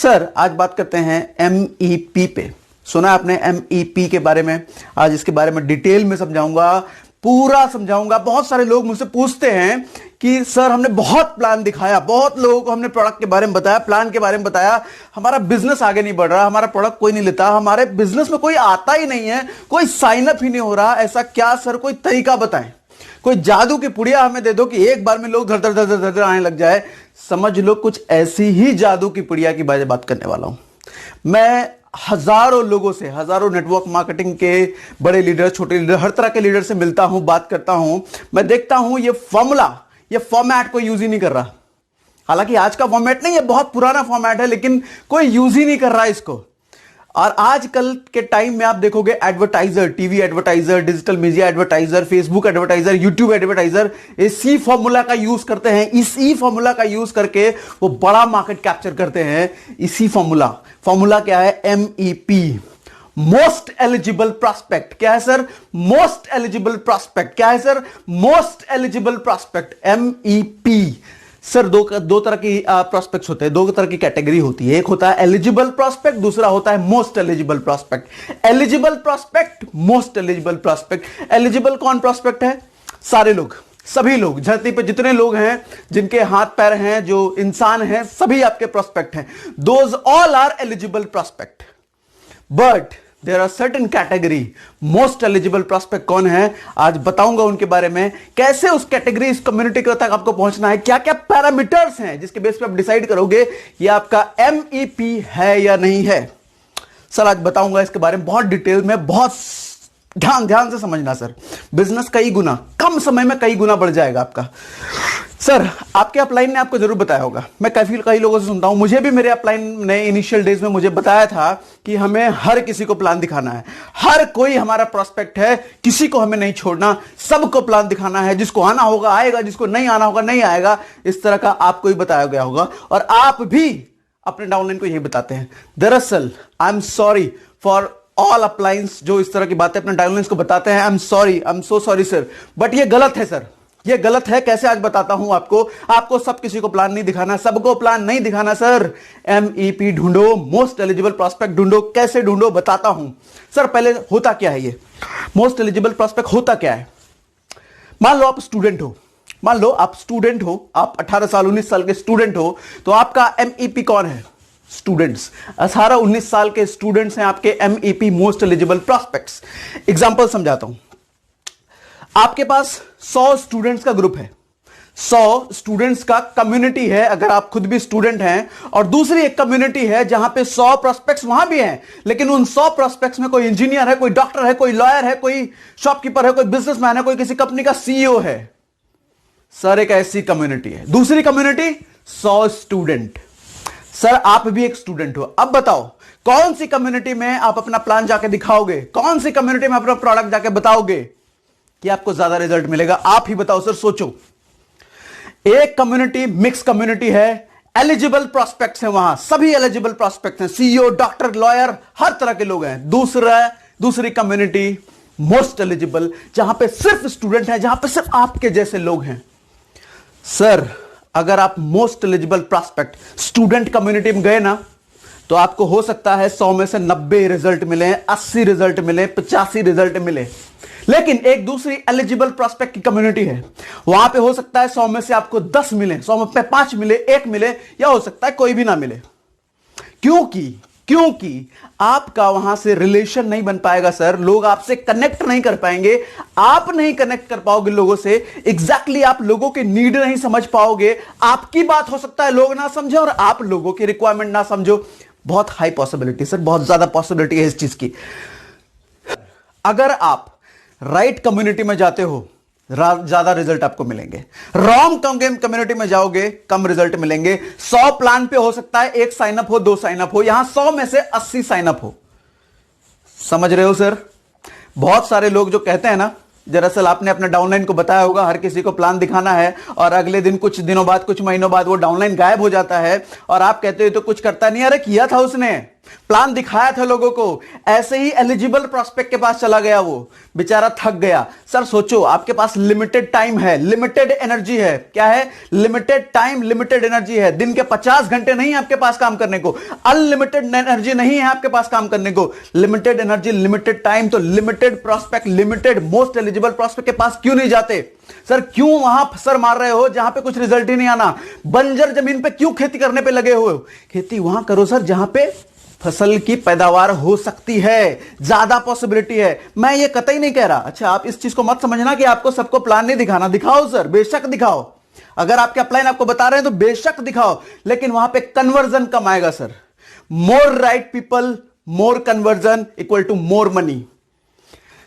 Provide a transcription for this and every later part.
Sir आज बात करते हैं MEP पे। सुना आपने MEP के बारे में? आज इसके बारे में डिटेल में समझाऊंगा, पूरा समझाऊंगा। बहुत सारे लोग मुझसे पूछते हैं कि सर हमने बहुत प्लान दिखाया, बहुत लोगों को हमने प्रोडक्ट के बारे में बताया, प्लान के बारे में बताया, हमारा बिजनेस आगे नहीं बढ़ रहा, हमारा प्रोडक्ट कोई नहीं लेता, हमारे बिजनेस में कोई आता ही नहीं है, कोई साइन अप ही नहीं हो रहा। ऐसा क्या सर? कोई तरीका बताएं, कोई जादू की पुड़िया हमें दे दो कि एक बार में लोग धर धर धर धर धर आने लग जाए। समझ लो कुछ ऐसी ही जादू की पुड़िया की बात करने वाला हूं। मैं हजारों लोगों से, हजारों नेटवर्क मार्केटिंग के बड़े लीडर, छोटे लीडर, हर तरह के लीडर से मिलता हूं, बात करता हूं। मैं देखता हूं ये फॉर्मूला, ये फॉर्मेट कोई यूज ही नहीं कर रहा। हालांकि आज का फॉर्मेट नहीं है, बहुत पुराना फॉर्मेट है, लेकिन कोई यूज ही नहीं कर रहा इसको। और आजकल के टाइम में आप देखोगे advertiser, TV advertiser, digital media advertiser, Facebook advertiser, YouTube advertiser इसी फॉर्मूला का यूज करते हैं। इसी फॉर्मूला का यूज करके वो बड़ा मार्केट कैप्चर करते हैं। इसी फॉर्मूला क्या है? MEP, most eligible prospect. क्या है सर? Most eligible prospect. क्या है sir? Most eligible prospect, MEP। Sir दो तरह की प्रॉस्पेक्ट्स होते हैं, दो तरह की कैटेगरी होती है। एक होता है एलिजिबल प्रॉस्पेक्ट, दूसरा होता है most eligible prospect. Eligible prospect, most eligible prospect. Eligible कौन प्रॉस्पेक्ट है? सारे लोग, सभी लोग, धरती पे जितने लोग हैं, जिनके हाथ पैर हैं, जो इंसान हैं, सभी आपके प्रॉस्पेक्ट हैं। Those all are eligible prospect. But there are certain category most eligible prospect. कौन है? आज बताऊंगा उनके बारे में, कैसे उस कैटेगरी, इस कम्युनिटी तक आपको पहुंचना है, क्या क्या पैरामीटर्स हैं जिसके बेस पे आप डिसाइड करोगे ये आपका MEP है या नहीं है। सर आज बताऊंगा इसके बारे में बहुत डिटेल में, बहुत ध्यान से समझना सर। बिजनेस कई गुना, कम समय में कई गुना बढ़ जाएगा आपका। सर आपके अपलाइन ने आपको जरूर बताया होगा, मैं कई लोगों से सुनता हूं, मुझे भी मेरे अपलाइन ने इनिशियल डेज में मुझे बताया था कि हमें हर किसी को प्लान दिखाना है, हर कोई हमारा प्रोस्पेक्ट है, किसी को हमें नहीं छोड़ना, सबको प्लान दिखाना है, जिसको आना होगा आएगा, जिसको नहीं आना होगा नहीं आएगा। इस तरह का आपको ही बताया गया होगा और आप भी अपने डाउनलाइन को यही बताते हैं। दरअसल I am sorry for all appliances जो इस तरह की बातें अपने डाउनलाइंस को बताते हैं। I am so sorry sir, but ये गलत है सर, ये गलत है। कैसे? आज बताता हूं आपको सब किसी को प्लान नहीं दिखाना, सबको प्लान नहीं दिखाना सर। MEP ढूंढो, मोस्ट एलिजिबल प्रॉस्पेक्ट ढूंढो। कैसे ढूंढो बताता हूं। सर पहले होता क्या है ये मोस्ट एलिजिबल प्रॉस्पेक्ट? होता क्या है? मान लो आप स्टूडेंट हो, आप 18 साल 19 साल के स्टूडेंट हो, तो आपका MEP कौन है? स्टूडेंट्स। 18-19 साल के स्टूडेंट्स हैं आपके MEP, most eligible prospects. Example समझाता हूं। आपके पास 100 स्टूडेंट्स का ग्रुप है, 100 स्टूडेंट्स का कम्युनिटी है, अगर आप खुद भी स्टूडेंट हैं, और दूसरी एक कम्युनिटी है जहां पे 100 प्रोस्पेक्ट्स वहां भी हैं, लेकिन उन 100 प्रोस्पेक्ट्स में कोई इंजीनियर है, कोई डॉक्टर है, कोई लॉयर है, कोई शॉपकीपर है, कोई बिजनेसमैन है, कोई किसी कंपनी का CEO है। सर एक ऐसी कम्युनिटी है। दूसरी कम्युनिटी 100 स्टूडेंट। सर आप भी एक स्टूडेंट हो। अब बताओ कौन सी कम्युनिटी में आप अपना प्लान जाके दिखाओगे, कौन सी कम्युनिटी में अपना प्रोडक्ट जाके बताओगे कि आपको ज्यादा रिजल्ट मिलेगा? आप ही बताओ सर, सोचो। एक कम्युनिटी मिक्स कम्युनिटी है, एलिजिबल प्रॉस्पेक्ट्स हैं, वहां सभी एलिजिबल प्रॉस्पेक्ट्स हैं, CEO, डॉक्टर, लॉयर, हर तरह के लोग हैं। दूसरी कम्युनिटी मोस्ट एलिजिबल, जहां पे सिर्फ स्टूडेंट हैं, जहां पे सिर्फ आपके जैसे लोग हैं। सर अगर आप most eligible prospect student community में गए ना, तो आपको हो सकता है 100 में से 90 रिजल्ट मिले, 80 रिजल्ट मिले, 85 रिजल्ट मिले। लेकिन एक दूसरी एलिजिबल प्रॉस्पेक्ट की कम्युनिटी है, वहां पे हो सकता है 100 में से आपको 10 मिले, 100 में 5 मिले, 1 मिले, या हो सकता है कोई भी ना मिले। क्योंकि आपका वहां से रिलेशन नहीं बन पाएगा सर, लोग आपसे कनेक्ट नहीं कर पाएंगे, आप नहीं कनेक्ट कर पाओगे लोगों से, एग्जैक्टली आप लोगों के नीड नहीं समझ पाओगे, आपकी बात हो सकता है लोग ना समझे और आप लोगों की रिक्वायरमेंट ना समझो। बहुत हाई पॉसिबिलिटी सर, बहुत ज्यादा पॉसिबिलिटी है इस चीज की। अगर आप राइट कम्युनिटी में जाते हो, ज्यादा रिजल्ट आपको मिलेंगे। रॉन्ग कम्युनिटी में जाओगे, कम रिजल्ट मिलेंगे। 100 प्लान पे हो सकता है 1 साइनअप हो, 2 साइनअप हो, यहां 100 में से 80 साइनअप हो। समझ रहे हो सर? बहुत सारे लोग जो कहते हैं ना, दरअसल आपने अपने डाउनलाइन को बताया होगा हर किसी को प्लान दिखाना है, और अगले दिन कुछ दिनों बाद, कुछ महीनों बाद वो डाउनलाइन गायब हो जाता है और आप कहते हो तो कुछ करता नहीं। अरे किया था उसने, प्लान दिखाया था लोगों को, ऐसे ही एलिजिबल प्रोस्पेक्ट के पास चला गया, वो बेचारा थक गया। सर सोचो, आपके पास लिमिटेड टाइम है, लिमिटेड एनर्जी है। क्या है? लिमिटेड टाइम, लिमिटेड एनर्जी है। दिन के 50 घंटे नहीं है आपके पास काम करने को, अनलिमिटेड एनर्जी नहीं है आपके पास काम करने को। लिमिटेड एनर्जी, लिमिटेड टाइम, तो limited prospect, limited most eligible prospect के पास क्यों नहीं जाते? सर क्यों वहां सर मार रहे हो जहां पे कुछ रिजल्ट ही नहीं आना? बंजर जमीन पे क्यों खेती करने पे लगे हुए हो? खेती वहां करो सर जहां पे फसल की पैदावार हो सकती है, ज्यादा पॉसिबिलिटी है। मैं ये कतई नहीं कह रहा, अच्छा आप इस चीज को मत समझना कि आपको सबको प्लान नहीं दिखाना, दिखाओ सर, बेशक दिखाओ। अगर आपके अपलाइन आपको बता रहे हैं तो बेशक दिखाओ, लेकिन वहां पे कन्वर्जन कम आएगा sir. More right people, more conversion equal to more money.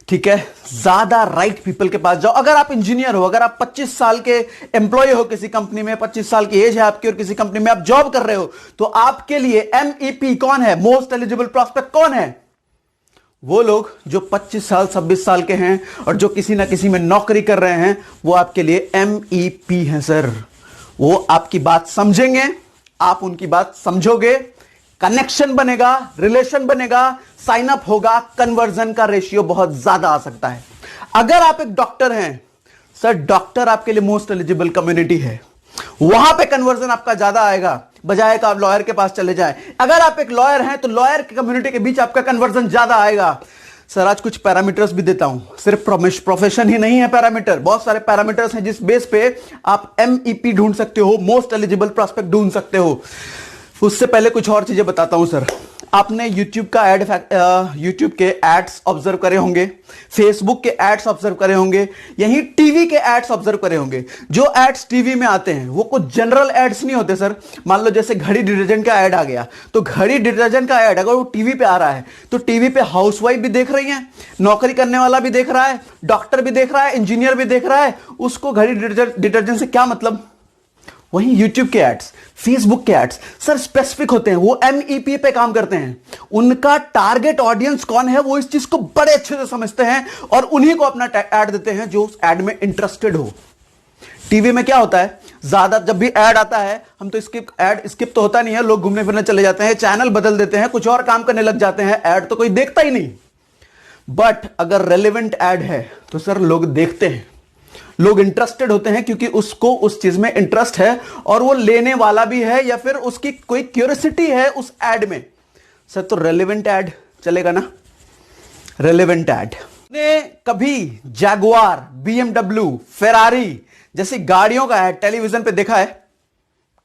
ठीक है, ज्यादा राइट पीपल के पास जाओ। अगर आप इंजीनियर हो, अगर आप 25 साल के एम्प्लॉय हो किसी कंपनी में, 25 साल की एज है आपकी और किसी कंपनी में आप जॉब कर रहे हो, तो आपके लिए एमईपी कौन है? मोस्ट एलिजिबल प्रोस्पेक्ट कौन है? वो लोग जो 25 साल 26 साल के हैं और जो किसी ना किसी में नौकरी कर रहे हैं, वो आपके लिए एमईपी हैं सर। वो आपकी बात समझेंगे, आप उनकी बात समझोगे, कनेक्शन बनेगा, रिलेशन बनेगा, साइन अप होगा, कन्वर्जन का रेशियो बहुत ज्यादा आ सकता है। अगर आप एक डॉक्टर हैं सर, डॉक्टर आपके लिए मोस्ट एलिजिबल कम्युनिटी है, वहां पे कन्वर्जन आपका ज्यादा आएगा, बजाय का आप लॉयर के पास चले जाएं। अगर आप एक लॉयर हैं तो लॉयर की कम्युनिटी के बीच आपका कन्वर्जन ज्यादा आएगा। सर आज कुछ पैरामीटर्स भी देता हूं, सिर्फ प्रोफेशन ही नहीं है पैरामीटर, बहुत सारे पैरामीटर्स हैं जिस बेस पे आप एमईपी ढूंढ सकते हो, मोस्ट एलिजिबल प्रोस्पेक्ट ढूंढ सकते हो। उससे पहले कुछ और चीजें बताता हूं सर। आपने YouTube का YouTube के एड्स ऑब्जर्व करे होंगे, Facebook के एड्स ऑब्जर्व करे होंगे, यहीं टीवी के एड्स ऑब्जर्व करे होंगे। जो एड्स टीवी में आते हैं वो कुछ जनरल एड्स नहीं होते सर। मान लो जैसे घड़ी डिटर्जेंट का एड आ गया, तो घड़ी डिटर्जेंट का एड अगर वो टीवी पे आ रहा है तो टीवी पे हाउसवाइफ भी देख रही है, नौकरी करने वाला भी देख रहा है, डॉक्टर भी देख रहा है, इंजीनियर भी देख रहा है, उसको घड़ी डिटर्जेंट से क्या मतलब? वहीं YouTube के एड्स, Facebook के एड्स सर स्पेसिफिक होते हैं, वो एमईपी पे काम करते हैं। उनका टारगेट ऑडियंस कौन है वो इस चीज को बड़े अच्छे से समझते हैं और उन्हीं को अपना एड देते हैं जो उस एड में इंटरेस्टेड हो। टीवी में क्या होता है, ज्यादा जब भी एड आता है हम तो स्किप तो होता नहीं है, लोग घूमने फिरने चले जाते हैं, चैनल बदल देते हैं, कुछ और काम करने लग जाते हैं, एड तो कोई देखता ही नहीं। बट अगर रेलेवेंट एड है तो सर लोग देखते हैं, लोग इंटरेस्टेड होते हैं, क्योंकि उसको उस चीज में इंटरेस्ट है और वो लेने वाला भी है या फिर उसकी कोई क्यूरियोसिटी है उस एड में। सर तो रेलेवेंट एड चलेगा ना, रेलेवेंट एड। ने कभी जैगुआर, BMW, फेरारी जैसी गाड़ियों का एड टेलीविजन पे देखा है?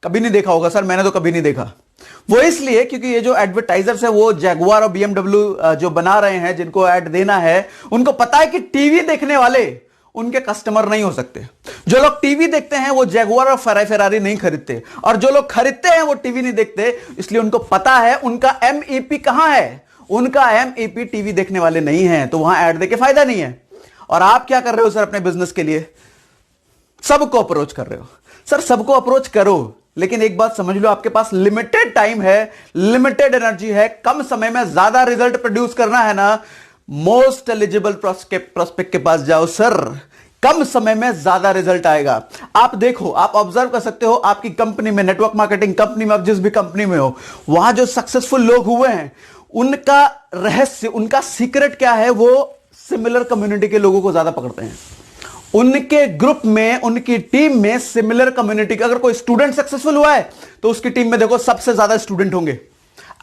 कभी नहीं देखा होगा सर, मैंने तो कभी नहीं देखा। वो इसलिए क्योंकि ये जो एडवर्टाइजर्स है वो जैगुआर और BMW जो बना रहे हैं, जिनको एड देना है, उनको पता है कि टीवी देखने वाले उनके कस्टमर नहीं हो सकते। जो लोग टीवी देखते हैं वो जैगुआर और फेरारी नहीं खरीदते, और जो लोग खरीदते हैं वो टीवी नहीं देखते, इसलिए उनको पता है उनका एमईपी कहां है। उनका एमईपी टीवी देखने वाले नहीं है, तो वहां ऐड देके फायदा नहीं है। और आप क्या कर रहे हो सर अपने बिजनेस के लिए? सबको अप्रोच कर रहे हो। सर सबको अप्रोच करो, लेकिन एक बात समझ लो, आपके पास लिमिटेड टाइम है, लिमिटेड एनर्जी है, कम समय में ज्यादा रिजल्ट प्रोड्यूस करना है ना, मोस्ट एलिजिबल प्रोस्पेक्ट के पास जाओ सर, कम समय में ज्यादा रिजल्ट आएगा। आप देखो, आप ऑब्जर्व कर सकते हो आपकी कंपनी में, नेटवर्क मार्केटिंग कंपनी में, आप जिस भी कंपनी में हो, वहां जो सक्सेसफुल लोग हुए हैं उनका रहस्य, उनका सीक्रेट क्या है? वो सिमिलर कम्युनिटी के लोगों को ज्यादा पकड़ते हैं। उनके ग्रुप में, उनकी टीम में सिमिलर कम्युनिटी का, अगर कोई स्टूडेंट सक्सेसफुल हुआ है तो उसकी टीम में देखो सबसे ज्यादा स्टूडेंट होंगे।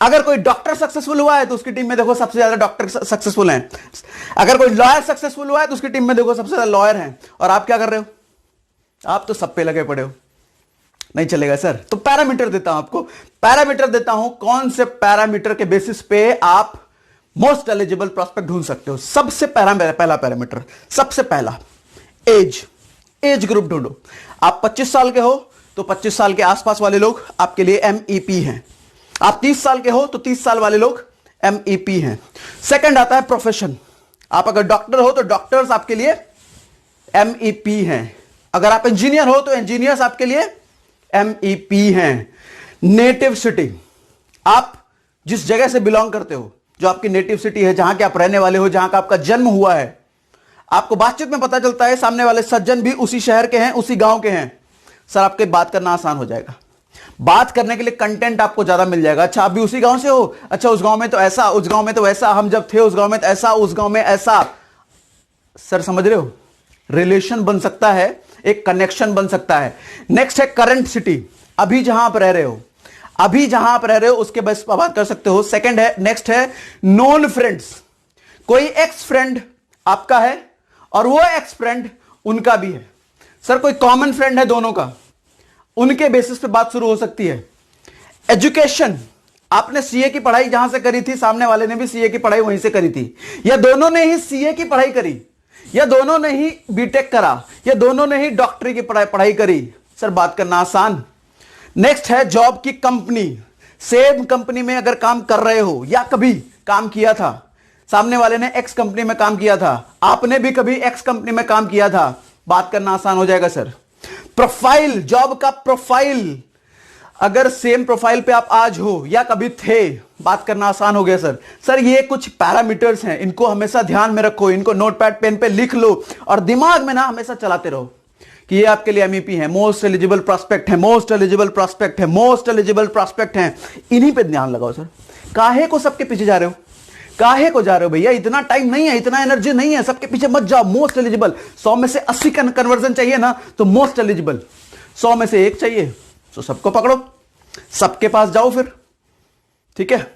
अगर कोई डॉक्टर सक्सेसफुल हुआ है तो उसकी टीम में देखो सबसे ज्यादा डॉक्टर सक्सेसफुल हैं। अगर कोई लॉयर सक्सेसफुल हुआ है तो उसकी टीम में देखो सबसे ज्यादा लॉयर हैं। और आप क्या कर रहे हो? आप तो सब पे लगे पड़े हो। नहीं चलेगा सर। तो पैरामीटर देता हूं आपको, पैरामीटर देता हूं, कौन से पैरामीटर के बेसिस पे आप मोस्ट एलिजिबल प्रोस्पेक्ट ढूंढ सकते हो। सबसे पहला पैरामीटर, सबसे पहला एज ग्रुप ढूंढो। आप 25 साल के हो तो 25 साल के आसपास वाले लोग आपके लिए एमईपी हैं। आप 30 साल के हो तो 30 साल वाले लोग एमईपी हैं। सेकंड आता है प्रोफेशन। आप अगर डॉक्टर हो तो डॉक्टर्स आपके लिए एमईपी हैं। अगर आप इंजीनियर हो तो इंजीनियर्स आपके लिए एमईपी हैं। नेटिव सिटी, आप जिस जगह से बिलोंग करते हो, जो आपकी नेटिव सिटी है, जहां के आप रहने वाले हो, जहां का आपका जन्म हुआ है, आपको बातचीत में पता चलता है सामने वाले सज्जन भी उसी शहर के हैं, उसी गांव के हैं, सर आपके बात करना आसान हो जाएगा। बात करने के लिए कंटेंट आपको ज्यादा मिल जाएगा। अच्छा आप भी उसी गांव से हो, अच्छा उस गांव में तो ऐसा, उस गांव में तो वैसा, हम जब थे उस गांव में तो ऐसा, उस गांव में ऐसा। सर समझ रहे हो, रिलेशन बन सकता है, एक कनेक्शन बन सकता है। नेक्स्ट है करंट सिटी, अभी जहां आप रह रहे हो, अभी जहां आप रह रहे हो उसके बस बात कर सकते हो। सेकंड है, नेक्स्ट है नॉन फ्रेंड्स, कोई एक्स फ्रेंड आपका है और वो एक्स फ्रेंड उनका भी है। सर कोई कॉमन फ्रेंड है दोनों का, उनके बेसिस पे बात शुरू हो सकती है। एजुकेशन, आपने सीए की पढ़ाई जहां से करी थी, सामने वाले ने भी सीए की पढ़ाई वहीं से करी थी, या दोनों ने ही सीए की पढ़ाई करी, या दोनों ने ही बीटेक करा, या दोनों ने ही डॉक्टरी की पढ़ाई करी। सर बात करना आसान। नेक्स्ट है जॉब की कंपनी, सेम कंपनी में अगर काम कर रहे हो या कभी काम किया था, सामने वाले ने एक्स कंपनी में काम किया था, आपने भी कभी एक्स कंपनी में काम किया था, बात करना आसान हो जाएगा सर। प्रोफाइल, जॉब का प्रोफाइल, अगर सेम प्रोफाइल पे आप आज हो या कभी थे, बात करना आसान हो गया सर। सर ये कुछ पैरामीटर्स हैं, इनको हमेशा ध्यान में रखो, इनको नोटपैड पेन पे लिख लो और दिमाग में ना हमेशा चलाते रहो कि ये आपके लिए एमईपी है, मोस्ट एलिजिबल प्रॉस्पेक्ट है, मोस्ट एलिजिबल प्रॉस्पेक्ट है, मोस्ट एलिजिबल प्रॉस्पेक्ट है। इन्हीं पे ध्यान लगाओ सर। काहे को सबके पीछे जा रहे हो, काहे को जा रहे हो भैया, इतना टाइम नहीं है, इतना एनर्जी नहीं है, सबके पीछे मत जाओ। मोस्ट एलिजिबल, 100 में से 80 का कन्वर्जन चाहिए ना, तो मोस्ट एलिजिबल 100 में से 1 चाहिए, तो सबको पकड़ो, सबके पास जाओ फिर, ठीक है।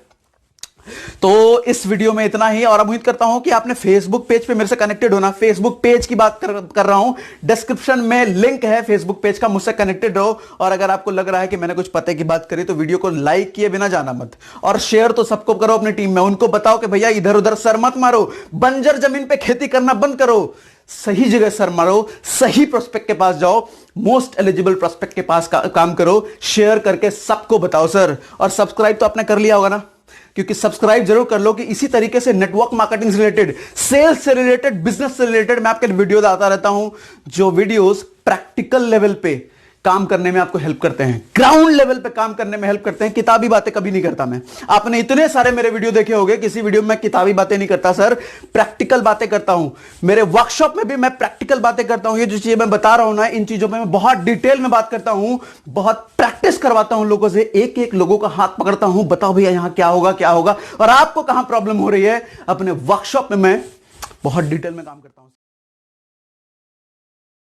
तो इस वीडियो में इतना ही, और उम्मीद करता हूं कि आपने फेसबुक पेज पे मेरे से कनेक्टेड होना। फेसबुक पेज की बात कर रहा हूं, डिस्क्रिप्शन में लिंक है फेसबुक पेज का, मुझसे कनेक्टेड रहो। और अगर आपको लग रहा है कि मैंने कुछ पते की बात करी तो वीडियो को लाइक किए बिना जाना मत, और शेयर तो सबको करो अपनी टीम में, उनको बताओ कि भैया इधर उधर सर मत मारो, बंजर जमीन पे खेती करना बंद करो, सही जगह सर मारो, सही प्रोस्पेक्ट के पास जाओ, मोस्ट एलिजिबल प्रोस्पेक्ट के पास काम करो, शेयर करके सबको बताओ सर। और सब्सक्राइब तो आपने कर लिया होगा ना, क्योंकि सब्सक्राइब जरूर कर लो कि इसी तरीके से नेटवर्क मार्केटिंग से रिलेटेड, सेल्स से रिलेटेड, बिजनेस से रिलेटेड मैं आपके वीडियो आता रहता हूं, जो वीडियोस प्रैक्टिकल लेवल पे काम करने में आपको हेल्प करते हैं, ग्राउंड लेवल पे काम करने में हेल्प करते हैं। किताबी बातें कभी नहीं करता मैं, आपने इतने सारे मेरे वीडियो देखे होंगे, किसी वीडियो में मैं किताबी बातें नहीं करता सर, प्रैक्टिकल बातें करता हूं। मेरे वर्कशॉप में भी मैं प्रैक्टिकल बातें करता हूं। ये जो चीजें मैं बता रहा हूं ना, इन चीजों में मैं बहुत डिटेल में बात करता हूं, बहुत प्रैक्टिस करवाता हूं लोगों से, एक एक लोगों का हाथ पकड़ता हूं, बताओ भैया यहां क्या होगा, क्या होगा, और आपको कहां प्रॉब्लम हो रही है, अपने वर्कशॉप में मैं बहुत डिटेल में काम करता हूं।